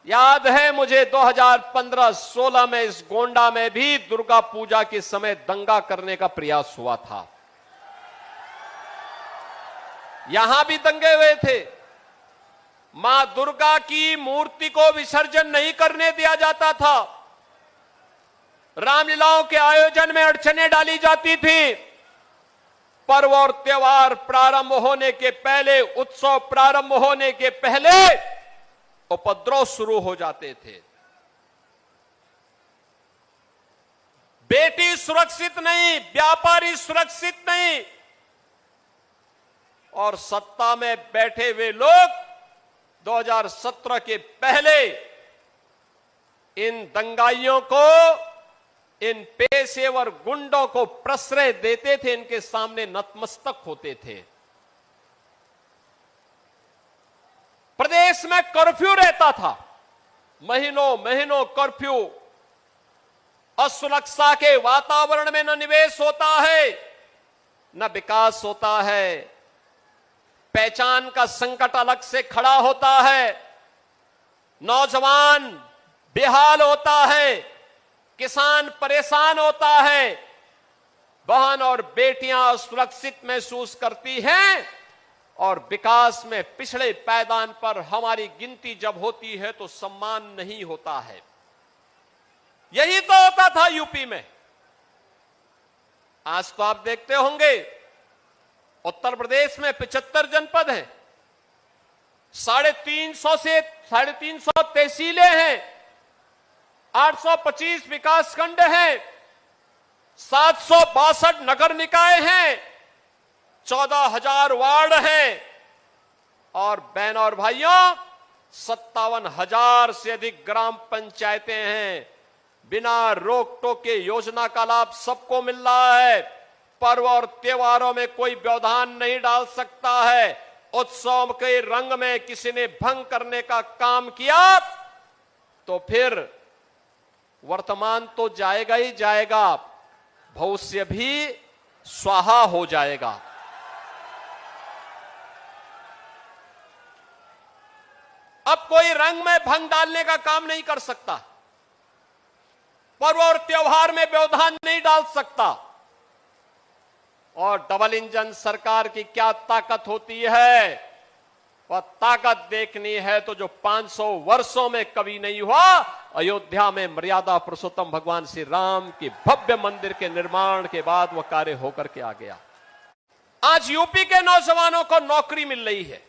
याद है मुझे 2015-16 में इस गोंडा में भी दुर्गा पूजा के समय दंगा करने का प्रयास हुआ था। यहां भी दंगे हुए थे। मां दुर्गा की मूर्ति को विसर्जन नहीं करने दिया जाता था। रामलीलाओं के आयोजन में अड़चनें डाली जाती थी। पर्व और त्योहार प्रारंभ होने के पहले, उत्सव प्रारंभ होने के पहले उपद्रव शुरू हो जाते थे। बेटी सुरक्षित नहीं, व्यापारी सुरक्षित नहीं, और सत्ता में बैठे हुए लोग 2017 के पहले इन दंगाइयों को, इन पेशेवर गुंडों को प्रश्रय देते थे, इनके सामने नतमस्तक होते थे। प्रदेश में कर्फ्यू रहता था, महीनों महीनों कर्फ्यू। असुरक्षा के वातावरण में न निवेश होता है, न विकास होता है। पहचान का संकट अलग से खड़ा होता है। नौजवान बेहाल होता है, किसान परेशान होता है, बहन और बेटियां असुरक्षित महसूस करती हैं, और विकास में पिछड़े पायदान पर हमारी गिनती जब होती है तो सम्मान नहीं होता है। यही तो होता था यूपी में। आज तो आप देखते होंगे उत्तर प्रदेश में 75 जनपद हैं, 350 से 350 तहसीलें हैं, 825 विकासखंड हैं, 762 नगर निकाय हैं, 14,000 वार्ड हैं, और बहन और भाइयों 57,000 से अधिक ग्राम पंचायतें हैं। बिना रोक टोक के योजना का लाभ सबको मिल रहा है। पर्व और त्योहारों में कोई व्यवधान नहीं डाल सकता है। उत्सव के रंग में किसी ने भंग करने का काम किया तो फिर वर्तमान तो जाएगा ही जाएगा, भविष्य भी स्वाहा हो जाएगा। अब कोई रंग में भंग डालने का काम नहीं कर सकता, पर्व और त्योहार में व्यवधान नहीं डाल सकता। और डबल इंजन सरकार की क्या ताकत होती है, वह ताकत देखनी है तो जो 500 वर्षों में कभी नहीं हुआ। अयोध्या में मर्यादा पुरुषोत्तम भगवान श्री राम के भव्य मंदिर के निर्माण के बाद वह कार्य होकर के आ गया। आज यूपी के नौजवानों को नौकरी मिल रही है,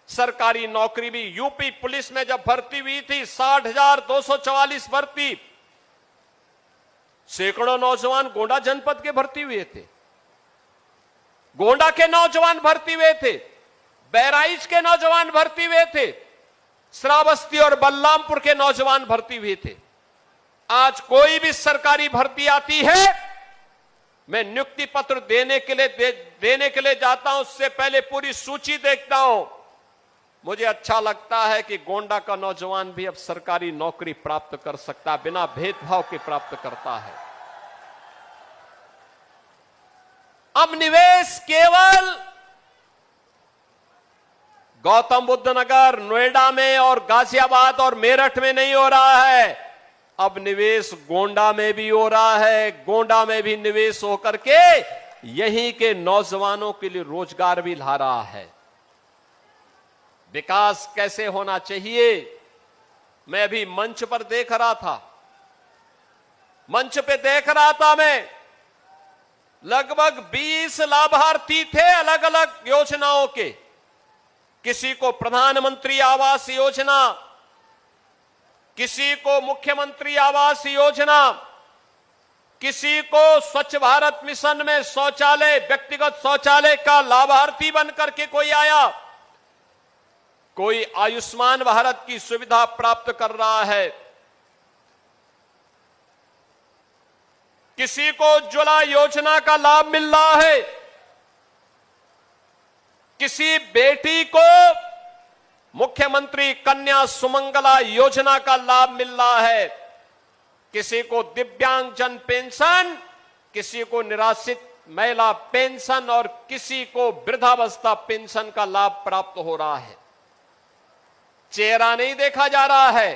सरकारी नौकरी भी। यूपी पुलिस में जब भर्ती हुई थी 60,244 भर्ती, सैकड़ों नौजवान गोंडा जनपद के भर्ती हुए थे। गोंडा के नौजवान भर्ती हुए थे, बहराइच के नौजवान भर्ती हुए थे, श्रावस्ती और बलरामपुर के नौजवान भर्ती हुए थे। आज कोई भी सरकारी भर्ती आती है, मैं नियुक्ति पत्र देने के लिए जाता हूं, उससे पहले पूरी सूची देखता हूं। मुझे अच्छा लगता है कि गोंडा का नौजवान भी अब सरकारी नौकरी प्राप्त कर सकता है, बिना भेदभाव के प्राप्त करता है। अब निवेश केवल गौतम बुद्ध नगर, नोएडा में और गाजियाबाद और मेरठ में नहीं हो रहा है, अब निवेश गोंडा में भी हो रहा है। गोंडा में भी निवेश होकर के यहीं के नौजवानों के लिए रोजगार भी ला रहा है। विकास कैसे होना चाहिए, मैं अभी मंच पर देख रहा था, मंच पे देख रहा था मैं, लगभग 20 लाभार्थी थे अलग अलग योजनाओं के। किसी को प्रधानमंत्री आवास योजना, किसी को मुख्यमंत्री आवास योजना, किसी को स्वच्छ भारत मिशन में शौचालय, व्यक्तिगत शौचालय का लाभार्थी बनकर के कोई आया, कोई आयुष्मान भारत की सुविधा प्राप्त कर रहा है, किसी को उज्ज्वला योजना का लाभ मिल रहा है, किसी बेटी को मुख्यमंत्री कन्या सुमंगला योजना का लाभ मिल रहा है, किसी को दिव्यांगजन पेंशन, किसी को निराश्रित महिला पेंशन और किसी को वृद्धावस्था पेंशन का लाभ प्राप्त हो रहा है। चेहरा नहीं देखा जा रहा है,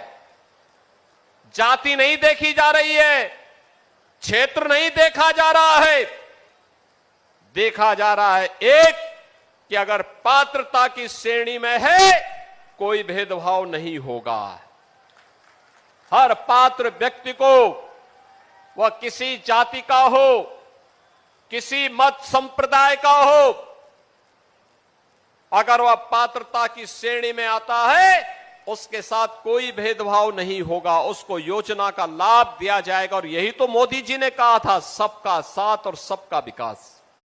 जाति नहीं देखी जा रही है, क्षेत्र नहीं देखा जा रहा है, देखा जा रहा है एक कि अगर पात्रता की श्रेणी में है कोई भेदभाव नहीं होगा। हर पात्र व्यक्ति को, वह किसी जाति का हो, किसी मत संप्रदाय का हो, अगर वह पात्रता की श्रेणी में आता है उसके साथ कोई भेदभाव नहीं होगा, उसको योजना का लाभ दिया जाएगा। और यही तो मोदी जी ने कहा था, सबका साथ और सबका विकास।